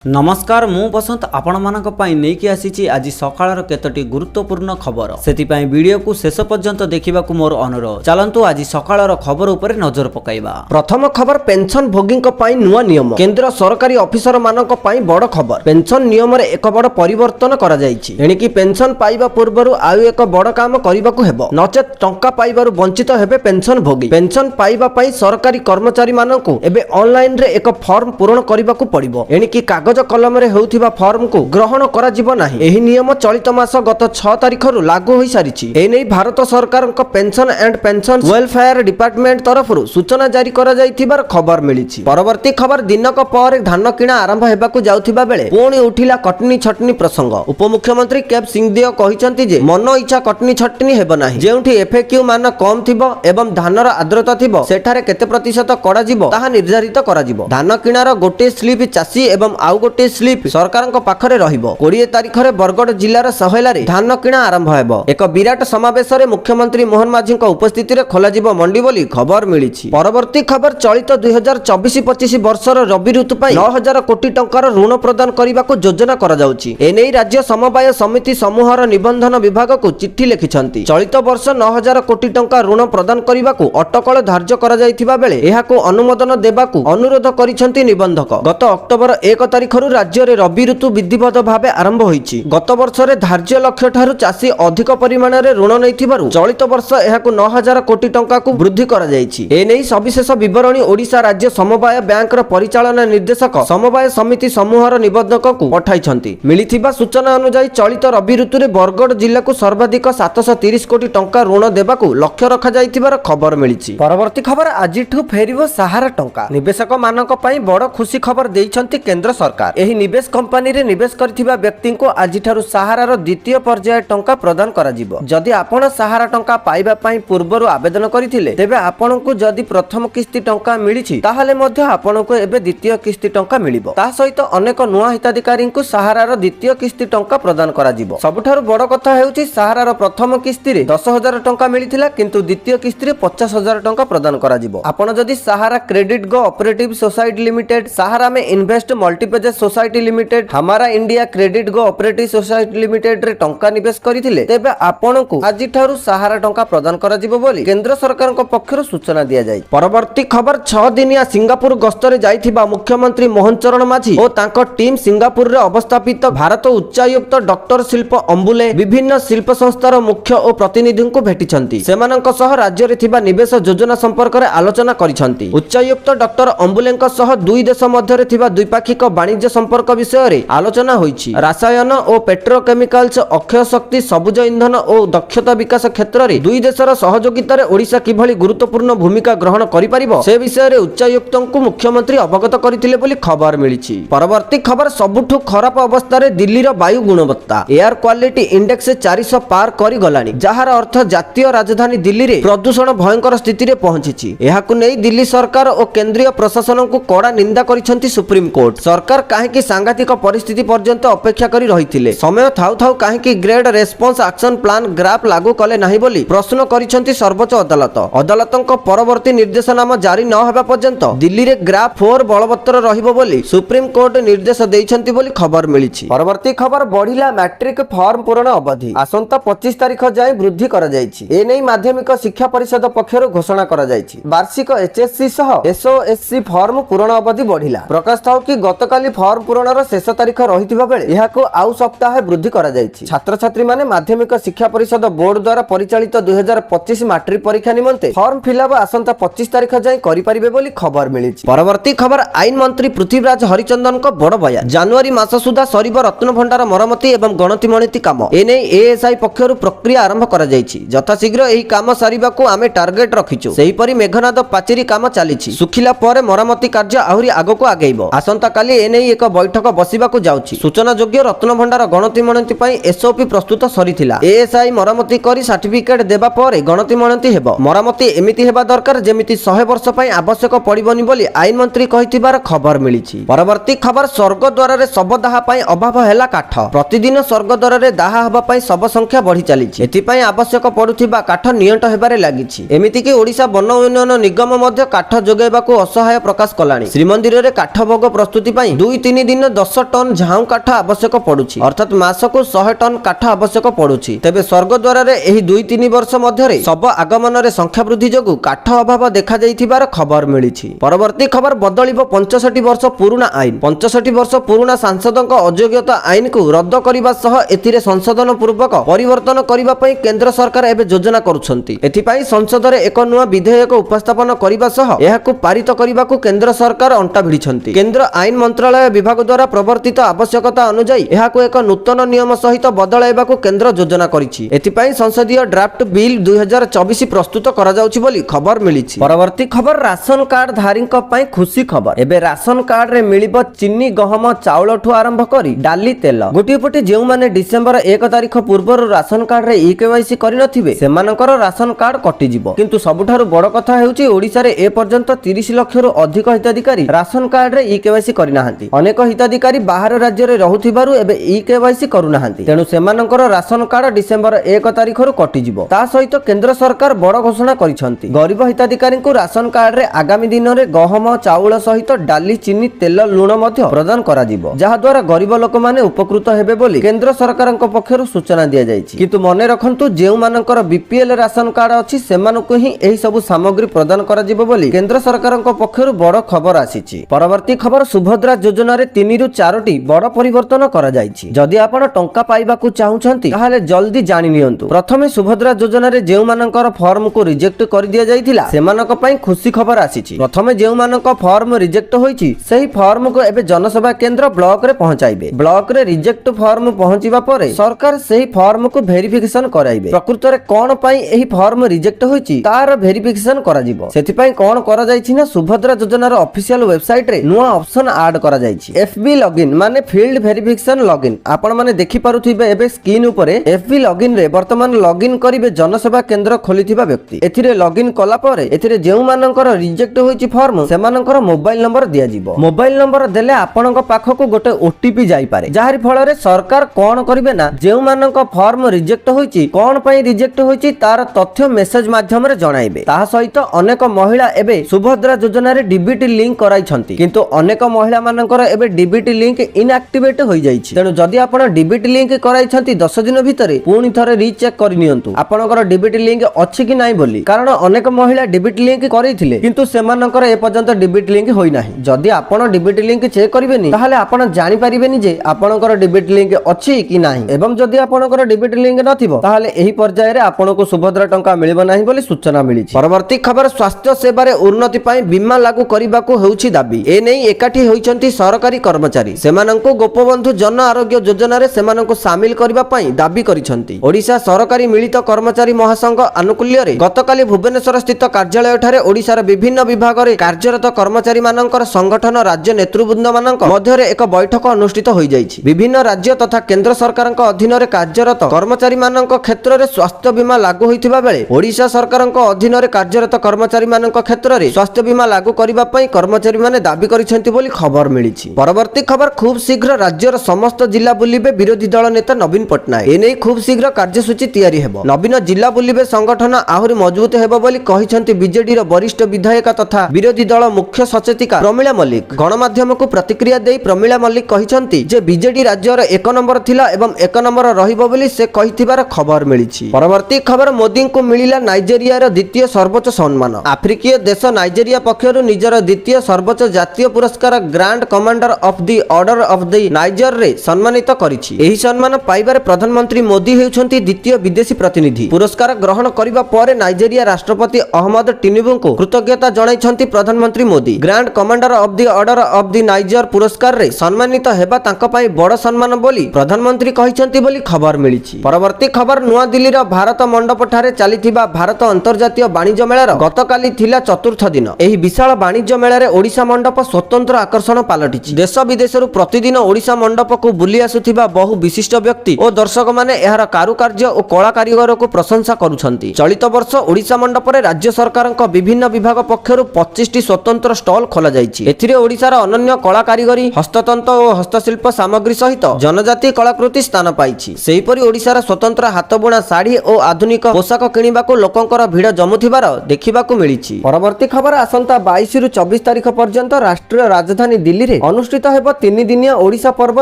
नमस्कार मु बसंत आपण मानक पई नेकी आसीची आज सकाळर केतोटी गुरुत्वपूर्ण खबर सेति पई वीडियो को शेष पर्यंत देखिबा को मोर अनुरोध चलंतु आज सकाळर खबर ऊपर नजर पकाइबा। प्रथम खबर पेंशन भोगींक पई नुवा नियम केंद्र सरकारी ऑफिसर मानक पई बड़ खबर पेंशन नियम रे एक बड़ परिवर्तन करा जायछि एणिकी पेंशन पाइबा पूर्वरु आयु एक बड़ काम करिबाकू हेबो नचेत टंका पाइबारु वंचित हेबे पेंशन भोगी पेंशन पाइबा पई सरकारी कर्मचारी मानकू एबे ऑनलाइन रे एक फॉर्म पूरण करिबाकू पड़िबो एणिकी कागज कलम रे हेउथिबा फॉर्म को ग्रहण करा जिवो नाही एही नियम चलित मास गत 6 तारिख रु लागू होई सारिछि एनै भारत सरकार को pension and pension welfare department तरफरु सूचना जारी करा जायथिबार खबर मिलिछि। परवर्ती खबर दिनक पर धान किणा आरंभ हेबाकू जाउथिबा बेले पुणी उठिला कटनी छटनी प्रसंग उपमुख्यमंत्री केब सिंहदेव कहिसंती जे मन इच्छा कटनी छटनी हेबो नाही जेउठी एफएक्यू मान कम थिबो एवं धानर आर्द्रता थिबो सेठारे केते प्रतिशत करा जिवो ताहा निर्धारित करा जिवो धान किणार गोटे स्लिप चासी एवं आउ गोटे स्लिप सरकार पाखरे रहिबो 20 तारिख रे बरगड़ जिल्लार सहेलारे धान किणा आरंभ हेबो एक विराट समावेश रे मुख्यमंत्री मोहन माझी उपस्थिति रे खोला जिवो मंडी बोली खबर मिलिछि। परवर्ती खबर चलित 2024-25 वर्षर रबी ऋतु पई 9000 कोटी टंकार ऋण प्रदान करिबाकू योजना करा जाउछि एनै राज्य समवाय समिति समूहर निबंधन विभाग को चिट्ठी लिखिछंती चलित वर्ष 9000 कोटी टंका ऋण प्रदान करिबाकू अटकल धार्य करा जायथिबा बेले एहाकू अनुमोदन देबाकू अनुरोध करिछंती निबंधक गत अक्टोबर 1 तारिख राज्य रे रबी ऋतु विधिवत भावे आरंभ होईछि गत वर्ष रे धार्य लक्ष्य ठारू चासी अधिक परिमाण रे ऋण नैथिबारु चलित वर्ष एहाकू 9000 कोटी टंका को वृद्धि करा जायछि एनै सविशेष विवरणी ओडिशा राज्य समवाय बैंक र परिचालन निर्देशक समवाय समिति समूहर निबंधक को पठाइछंती मिलिथिबा सूचना अनुसार चलित रबी ऋतु रे बरगड़ जिल्ला को सर्वाधिक 730 कोटी टंका ऋण देबाकू लक्ष्य रखा जायथिबार खबर मिलिछि। परवर्ती खबर आजिठू फेरिबो सहारा टंका निवेशक मानक पई बड़ खुशी खबर देइछंती केंद्र सरकार एही निवेश कंपनी रे निवेश करथिबा व्यक्ति को आजिठारु सहारार द्वितीय पर्याय टंका प्रदान करा जिवो जदि आपण सहारा टंका पाइबा पई पूर्वरु आवेदन करिथिले तेबे आपनकु जदि प्रथम किस्ती टंका मिलिछि ताहाले मध्ये आपनकु एबे द्वितीय किस्ती टंका मिलिबो ता सहित अनेक नुवा हिताधिकारी को सहारार द्वितीय किस्ती टंका प्रदान करा जिवो सबठारु बड़ कथा हेउछि सहारार प्रथम किस्ती रे 10000 टंका मिलिथिला किंतु द्वितीय किस्ती रे 50000 टंका प्रदान करा जिवो आपण जदि सहारा क्रेडिट गो ऑपरेटिव सोसाइटी लिमिटेड सहारा में इन्वेस्ट मल्टीपर्पज सोसाइटी लिमिटेड हमारा इंडिया क्रेडिट गो ऑपरेटिव सोसाइटी लिमिटेड रे टंका निवेश करिथिले तेबे आपनकु आजि ठारु सहारा टंका प्रदान करा जिवो बोली केंद्र सरकार को पक्षरु सूचना दिया जाय। परवर्ती खबर 6 दिनिया सिंगापुर गस्तरे जाइथिबा मुख्यमंत्री मोहन चरण माझी ओ तांको टीम सिंगापुर रे अवस्थापित भारत उच्चायुक्त डॉक्टर शिल्प अंबुले विभिन्न शिल्प संस्थार मुख्य ओ प्रतिनिधि को भेटिछंती सेमानक सह राज्य रे थिबा निवेश योजना संपर्क रे आलोचना करिछंती उच्चायुक्त डॉक्टर अंबुलेंक सह दुई देश मध्य रे थिबा द्विपाक्षिक वाणिज्य संपर्क विषय रे आलोचना होईछि रसायन और पेट्रोकेमिकल्स अक्षय शक्ति सबुज इंधन और दक्षता विकास क्षेत्र रे दुई देशर सहयोगिता रे ओडिशा किभली गुरुत्वपूर्ण भूमिका ग्रहण करि परिबो से विषय रे उच्चायुक्त को मुख्यमंत्री अवगत करथिले बोली खबर मिलिछि। परवर्ती खबर सबुठु खराब अवस्था रे दिल्ली रो वायु गुणवत्ता एयर क्वालिटी इंडेक्स 400 पार करि गलानी जहार अर्थ जातीय राजधानी दिल्ली रे प्रदूषण भयंकर स्थिति रे पहुंचिछि एहाकु नै दिल्ली सरकार और केंद्रीय प्रशासन को कड़ा निंदा करिसंती सुप्रीम कोर्ट सरकार काहेकि सांघातिक परिस्थिति पर्यंत अपेक्षा करी रहिथिले समय थाउ थाउ काहेकि grade response action plan graph लागू कले नाही बोली प्रश्न करिसंती सर्वोच्च अदालत अदालतक परवर्ती निर्देशनामा जारी न हेबा पर्यंत दिल्ली रे ग्राफ 4 बलवत्तर रहिबो बोली सुप्रीम कोर्ट निर्देश देइछंती बोली खबर मिलिछि। परवर्ती खबर बढ़िला मैट्रिक फॉर्म पूरण अवधि आसंता 25 तारिख जाय वृद्धि करा जायछि एनै माध्यमिक शिक्षा परिषद पक्षरु घोषणा करा जायछि वार्षिक एचएससी सह एसओएससी फॉर्म पूरण अवधि बढ़िला प्रकाश थाउ कि गतकाली फॉर्म पूरणर शेष तारिख रहिथिबा बेले एहाको आउ सप्ताह वृद्धि करा जायछि छात्र छात्री माने माध्यमिक शिक्षा परिषद बोर्ड द्वारा परिचालित 2025 मैट्रिक परीक्षा निमंते फॉर्म फिलअप आसंता 25 तारिख जाय करि परिबे बोली खबर मिलिछि। परवर्ती खबर आईन मंत्री पृथ्वीराज हरिचंदन को बड़ बया जनवरी मास सुधा सरीब रत्न भंडार मरमती एवं गणति मणिति काम एनै एएसआई पक्षरु प्रक्रिया आरंभ करा जायछि यथाशीघ्र एही काम सारिबाकू आमे टार्गेट रखिछु सेही परि मेघनाद पाचेरी काम चलिछि सुखिला परे मरमती कार्य आहुरी आगको आगेइबो आसंता काली एनै एक बैठक बसिबाकू जाउछि सूचना योग्य रत्न भंडार गणति मणति पई एसओपी प्रस्तुत सरीथिला एएसआई मरमती करी सर्टिफिकेट देबा परे गणति मणति हेबो मरमती एमिति हेबा दरकार जेमिति 100 वर्ष पई आवश्यक पड़िबोनी बोली आईन मंत्री कहिथिबार खबर मिलिछि। परवर्ती खबर स्वर्ग द्वार रे शव दाह पई अभाव हेला काठ प्रतिदिन स्वर्ग द्वार रे दाह हबा पई शव संख्या बढ़ी चलीछि एथि पई आवश्यक पडुथिबा काठ नियंट हेबारे लागिछि एमिति कि ओडिशा वन उन्नयन निगम मध्ये काठ जोगेबाकू असहाय प्रकाश कलाणी श्रीमंदिर रे काठ भोग प्रस्तुति पई 2 2-3 दिन 10 टन झाऊ काठ आवश्यक पड़ुछि अर्थात मासको 100 टन काठ आवश्यक पड़ुछि। तेबे स्वर्गद्वार रे एही 2-3 वर्ष मध्यरे सब आगमन रे संख्या वृद्धि जोगु काठ अभाव देखा जाइथिबार खबर मिलिछि। परवर्ती खबर बदलिबो 65 वर्ष पुराना आईन। 65 वर्ष पुराना सांसदक अयोग्यता आईन को रद्द करिबा सह एथिरे संशोधन पूर्वक परिवर्तन करिबा पई केंद्र सरकार एबे योजना करूछंती। एथिपाई संसद रे एक नुआ विधेयक उपस्थापन करिबा सह एहाकु पारित करिबाकु केंद्र सरकार अंटा भिड़िछंती। केंद्र आईन मंत्रालय विभाग द्वारा प्रवर्तित आवश्यकता अनुसार एहाकु एक नूतन नियम सहित बदलाइबाकु केंद्र योजना करिछि। एथिपाई संसदीय ड्राफ्ट बिल 2024 प्रस्तुत करा जाउछि बोली खबर मिलिछि। परवर्ती खबर राशन कार्ड धारीक पई खुशी खबर। एबे राशन कार्ड रे मिलिबो चिनी गहम चाउल ठु आरंभ करी डाली तेल। गोटिए पटे जेउ माने डिसेंबर 1 तारिख पूर्वरु राशन कार्ड रे ई-केवाईसी करि नथिबे सेमानकर राशन कार्ड कटि जिवो। किंतु सबुठारु बड़ कथा हेउछि ओडिसा रे ए पर्यंत 30 लाख रु अधिक हिताधिकारी राशन कार्ड रे ई-केवाईसी करि नाहंती। अनेक हिताधिकारी बाहर राज्य रे रहुथिबारु एबे ई-केवाईसी करू नाहंती। तेनु सेमानकर राशन कार्ड डिसेंबर 1 तारिख रु कटि जिवो। ता सहित केंद्र सरकार बड़ घोषणा करिसंती। गरीब हिताधिकारी को राशन कार्ड रे आगामी दिन रे गहम चाउल सहित डाली चिनी तेल लुण मध्य प्रदान करा जिवो। जहा द्वारा गरीब लोक माने उपकृत हेबे बोली केंद्र सरकारक पक्षरु सूचना दिया जायछि। किंतु मने रखंतु जेउ मानकर बीपीएल राशन कार्ड अछि सेमानकु ही एही सब सामग्री प्रदान करा जिवो बोली केंद्र सरकारक पक्षरु बड़ खबर आसीछि। परवर्ती खबर सुभद्रा योजना रे 3 रु 4टी बड़ परिवर्तन करा जायछि। जदि आपण टंका पाइबाकू चाहुछंती ताहाले जल्दी जानि नियंतु। प्रथमे सुभद्रा योजना रे जेउ मानकर फॉर्म को रिजेक्ट कर दिया जायतिला सेमानक पई खुशी खबर आसीछि। प्रथमे जेउ मानक फॉर्म रिजेक्ट होईछि सेही फॉर्म को एबे जनसेवा केंद्र ब्लॉक रे पहुंचाइबे। ब्लॉक रे रिजेक्ट फॉर्म पहुंचीबा परे सरकार सेही फॉर्म को वेरिफिकेशन कराइबे। प्रकृत रे कोन पई एही फॉर्म रिजेक्ट होईछि तार वेरिफिकेशन करा जिवो। सेति पई कोन करा जायछि ना सुभद्रा योजना रो ऑफिशियल वेबसाइट रे नुवा ऑप्शन ऐड करा जायछि। एफबी लॉगिन माने फील्ड वेरिफिकेशन लॉगिन। आपण माने देखि पारुथिबे एबे स्क्रीन ऊपरे एफबी लॉगिन रे वर्तमान लॉगिन करिवे जनसेवा केंद्र खोलिथिबा व्यक्ति। एथिरे लॉगिन कला परे एथिरे जेउ मानकर रिजेक्ट होईछि फॉर्म सेमानकर मोबाइल नंबर दिया जिवो। मोबाइल नंबर देले आपणक पाखकु गोटे ओटीपी जाई पारे जाहारी फल रे सरकार कोन करिवे ना जेउ मानक फॉर्म रिजेक्ट होईछि कोन पई रिजेक्ट होईछि तार तथ्य मेसेज माध्यम रे जणाइबे। ताहा सहित अनेक महिला एबे सुभद्रा योजना रे डीबीटी लिंक कराइछंती किंतु अनेक महिला मानकर एबे डीबीटी लिंक इनएक्टिवेट होई जाईछि। तेनु जदि आपण डीबीटी लिंक कराइछंती 10 दिन भितरे पुणी थरे रीचेक करि नियंतु आपणकर डीबीटी लिंक अछि कि नाही बोली। कारण अनेक महिला डीबीटी लिंक करिथिले किंतु सेमानकर ए पर्यंत डीबीटी लिंक होई नाही। जदि आपण डीबीटी लिंक चेक करिवेनी ताहाले आपण जानि परिबेनी जे आपणकर डीबीटी लिंक अछि कि नाही। एवं जदि आपणकर डीबीटी लिंक नथिबो ताहाले एही पर्याय रे आपणको सुभद्रा टंका मिलिबो नाही बोली सूचना मिलिछि। परवर्ती खबर स्वास्थ्य सेवा रे उन्नति पई बीमा लागू करिबाकू हेउछि दाबी। ए नै एकाठी होइछंती सरकारी कर्मचारी सेमानंको गोपबंधु जन आरोग्य योजना रे सेमानंको शामिल करिबा पई दाबी करिछंती। ओडिशा सरकारी मिलित कर्मचारी महासंघ आनुकूल्य रे गतकाली भुवनेश्वर स्थित कार्यालय ठारे ओडिशार विभिन्न विभाग रे कार्यरत कर्मचारी मानकर संगठन राज्य नेतृवृंद मानक मध्य रे एक बैठक अनुष्ठित होई जाईछि। विभिन्न राज्य तथा केंद्र सरकारक अधीन रे कार्यरत कर्मचारी मानक क्षेत्र रे स्वास्थ्य बीमा लागू होइथिबा बेले ओडिशा सरकारक अधीन रे कार्यरत कर्मचारी मानक क्षेत्र रे स्वास्थ्य बीमा लागू करिबा पई कर्मचारी माने दाबी करिसेंती बोली खबर मिलिछि। परवर्ती खबर खूब शीघ्र राज्यर समस्त जिला बुलिबे विरोधी दल नेता नवीन पटनायक। ए नै खूब शीघ्र कार्यसूची तयारी हेबो। नवीन जिला बुलिबे संगठन आहुरी मजबूत हेबो बोली कहिसेंती बीजेडी रो वरिष्ठ विधायक तथा विरोधी दल मुख्य सचेतिका प्रमिला मल्लिक। गणमाध्यम को प्रतिक्रिया देई प्रमिला मल्लिक कहिसेंती जे बीजेडी राज्यर 1 नंबर थिला एवं 1 नंबर रहिबो बोली से कहिथिबार खबर मिलिछि। परवर्ती खबर मोदी को मिलिला नाइजेरिया रो द्वितीय सर्वोच्च सम्मान। आफ्रिकीय देश नाइजेरिया पक्षरु निजर द्वितीय सर्वोच्च जातीय पुरस्कार grand commander of the order of the niger रे सम्मानित करिछि। एही सम्मान पाइबारे प्रधानमंत्री मोदी हेउछंती द्वितीय विदेशी प्रतिनिधि। पुरस्कार ग्रहण करिबा परे नाइजेरिया राष्ट्रपति अहमद टिनुबु को कृतज्ञता जणाइछंती प्रधानमंत्री Modi. Grand commander of the order of the niger पुरस्कार रे सम्मानित हेबा तांका पई बड़ सम्मान बोली प्रधानमंत्री कहिछंती बोली खबर मिलिछि। परवर्ती खबर नुआ दिल्ली रो भारत मंडप ठारे चलीथिबा भारत अंतर्जातीय वाणिज्य मेलार गतकाली थिला चतुर्थ दिन। एही विशाल वाणिज्य मेला रे ओडिशा मंडप स्वतंत्र आकर्षण पालटिछि। देश विदेशरु प्रतिदिन ओडिशा मंडप को बुली आसुथिबा बहु विशिष्ट व्यक्ति और दर्शक माने एहार कारुकार्य और कला कारीगर को प्रशंसा करूछंती। चलित वर्ष ओडिशा मंडप रे राज्य सरकारक विभिन्न विभाग पक्षरु 25 टी स्वतंत्र स्टॉल खोला जायछि। एथिरे ओडिशार अनन्य कला कारीगरी हस्ततंत्र और हस्तशिल्प सामग्री सहित जनजाति कलाकृति स्थान पाइछि। सेहिपरि ओडिशार स्वतंत्र हाथबुणा साड़ी और आधुनिक पोशाक किनिबाकू लोकंकर भिड़ जमुथिबार देखिबाकू मिलिछि। परवर्ती खबर आसंता 22 रु 24 तारिख पर्यंत राष्ट्रीय राजधानी दिल्ली रे ଅନୁଷ୍ଠିତ ହେବ 3 ଦିନିଆ ଓଡ଼ିଶା ପର୍ବ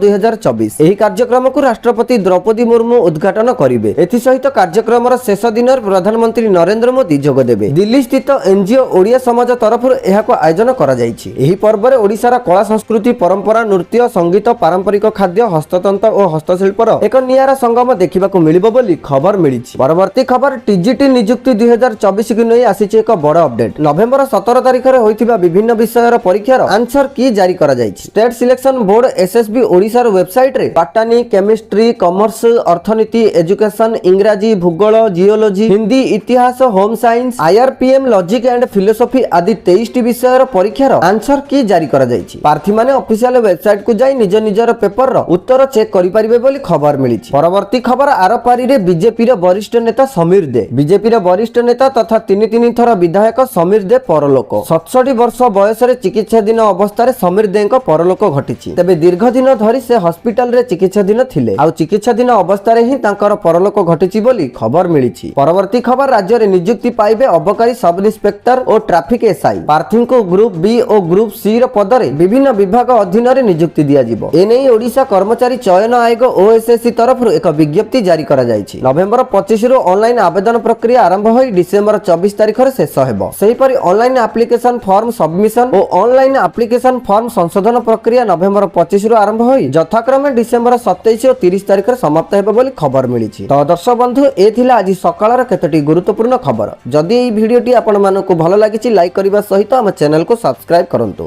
2024। ଏହି କାର୍ଯ୍ୟକ୍ରମକୁ ରାଷ୍ଟ୍ରପତି ଦ୍ରୌପଦୀ ମୁର୍ମୁ ଉଦ୍ଘାଟନ କରିବେ। ଏଥିସହିତ କାର୍ଯ୍ୟକ୍ରମର ଶେଷ ଦିନରେ ପ୍ରଧାନମନ୍ତ୍ରୀ ନରେନ୍ଦ୍ର ମୋଦି ଯୋଗଦେବେ। ଦିଲ୍ଲୀ ସ୍ଥିତ ଏନଜିଓ ଓଡ଼ିଆ ସମାଜ ତରଫରୁ ଏହାକୁ ଆୟୋଜନ କରାଯାଇଛି। ଏହି ପର୍ବରେ ଓଡ଼ିଶାର କଳା ସଂସ୍କୃତି, ପରମ୍ପରା, ନୃତ୍ୟ, ସଙ୍ଗୀତ, ପାରମ୍ପରିକ ଖାଦ୍ୟ, ହସ୍ତତନ୍ତ ଓ ହସ୍ତଶିଳ୍ପର ଏକ ନିଆରା ସଙ୍ଗମ ଦେଖିବାକୁ ମିଳିବ ବୋଲି ଖବର ମିଳିଛି। ପରବର୍ତ୍ତୀ ଖବର ଟିଜିଟି ନିଯୁକ୍ତି 2024 କୁ ନେଇ ଆସିଛି ଏକ ବଡ଼ ଅପଡେଟ୍। ନଭେମ୍ବର 17 ତାରିଖରେ ହୋଇଥିବା ବିଭିନ୍ନ ବିଷୟର ପରୀକ୍ଷାର ଆନ୍ସର କି ଜାରି କରାଯାଇଛି। ଷ୍ଟେଟ୍ ସିଲେକ୍ସନ ବୋର୍ଡ ଏସଏସବି ଓଡ଼ିଶାର ୱେବସାଇଟରେ ବାଟାନି, କେମିଷ୍ଟ୍ରି, କମର୍ସ, ଅର୍ଥନୀତି, ଏଜୁକେସନ, ଇଂରାଜୀ, ଭୂଗୋଳ, ଜିଓଲୋଜି, ହିନ୍ଦୀ, ଇତିହାସ, home science, IRPM, logic and philosophy ଆଦି 23ଟି ବିଷୟର ପରୀକ୍ଷାର ଆନ୍ସର କି ଜାରି କରାଯାଇଛି। ପ୍ରାର୍ଥୀମାନେ ଅଫିସିଆଲ ୱେବସାଇଟକୁ ଯାଇ ନିଜ ନିଜର ପେପରର ଉତ୍ତର ଚେକ୍ କରିପାରିବେ ବୋଲି ଖବର ମିଳିଛି। ପରବର୍ତ୍ତୀ ଖବର ଆରପାରିରେ ବିଜେପିର ବରିଷ୍ଠ ନେତା ସମୀର ଦେ। ବିଜେପିର ବରିଷ୍ଠ ନେତା ତଥା 3 ଥର ବିଧାୟକ ସମୀର ଦେ ପରଲୋକ। 67 ବର୍ଷ ବୟସରେ ଚିକିତ୍ସାଧୀନ ଅବସ୍ଥାରେ ସମୀର ଦେଙ୍କ ପରଲୋକ ଘଟିଛି। ତେବେ ଦୀର୍ଘ ଦିନ ଧରି ସେ ହସ୍ପିଟାଲରେ ଚିକିତ୍ସାଧୀନ ଥିଲେ। ଆଉ ଚିକିତ୍ସାଧୀନ ଅବସ୍ଥାରେ ହିଁ ତାଙ୍କର ପରଲୋକ ଘଟିଛି ବୋଲି ଖବର ମିଳିଛି। ପରବର୍ତ୍ତୀ ଖବର ରାଜ୍ୟରେ ନିଯୁକ୍ତି ପାଇବେ ଅବକାରୀ ସବ୍ ଇନ୍ସପେକ୍ଟର ଓ ଟ୍ରାଫିକ ଏସ୍ଆଇ। ପ୍ରାର୍ଥୀଙ୍କୁ ଗ୍ରୁପ ବି ଓ ଗ୍ରୁପ ସି ର ପଦରେ ବିଭିନ୍ନ ବିଭାଗ ଅଧୀନରେ ନିଯୁକ୍ତି ଦିଆଯିବ। ଏନେଇ ଓଡ଼ିଶା କର୍ମଚାରୀ ଚୟନ ଆୟୋଗ ଓଏସଏସସି ତରଫରୁ ଏକ ବିଜ୍ଞପ୍ତି ଜାରି କରାଯାଇଛି। ନଭେମ୍ବର 25 ରୁ ଅନଲାଇନ ଆବେଦନ ପ୍ରକ୍ରିୟା ଆରମ୍ଭ ହୋଇ ଡିସେମ୍ବର 24 ତାରିଖରେ ଶେଷ ହେବ। ସେହିପରି ଅନଲାଇନ ଆପ୍ଲିକେସନ ଫର୍ମ ସବମିଶନ ଓ ଅନଲାଇନ ଆପ୍ଲିକେସନ ଫର୍ମ ସଂଶୋଧନ ପ୍ରକ୍ରିୟା ନଭେମ୍ବର 25 ରୁ ଆରମ୍ଭ ହୋଇ ଯଥାକ୍ରମେ ଡିସେମ୍ବର 27 ଓ 30 ତାରିଖରେ ସମାପ୍ତ ହେବ ବୋଲି ଖବର ମିଳିଛି। ତ ଦର୍ଶକ ବନ୍ଧୁ, ଏ ଥିଲା ଆଜି ସକାଳର କେତୋଟି ଗୁରୁତ୍ୱପୂର୍ଣ୍ଣ ଖବର। ଯଦି ଏହି ଭିଡ଼ିଓଟି ଆପଣମାନଙ୍କୁ ଭଲ ଲାଗିଛି, ଲାଇକ୍ କରିବା ସହିତ ଆମ ଚ୍ୟାନେଲକୁ ସବସ୍କ୍ରାଇବ କରନ୍ତୁ।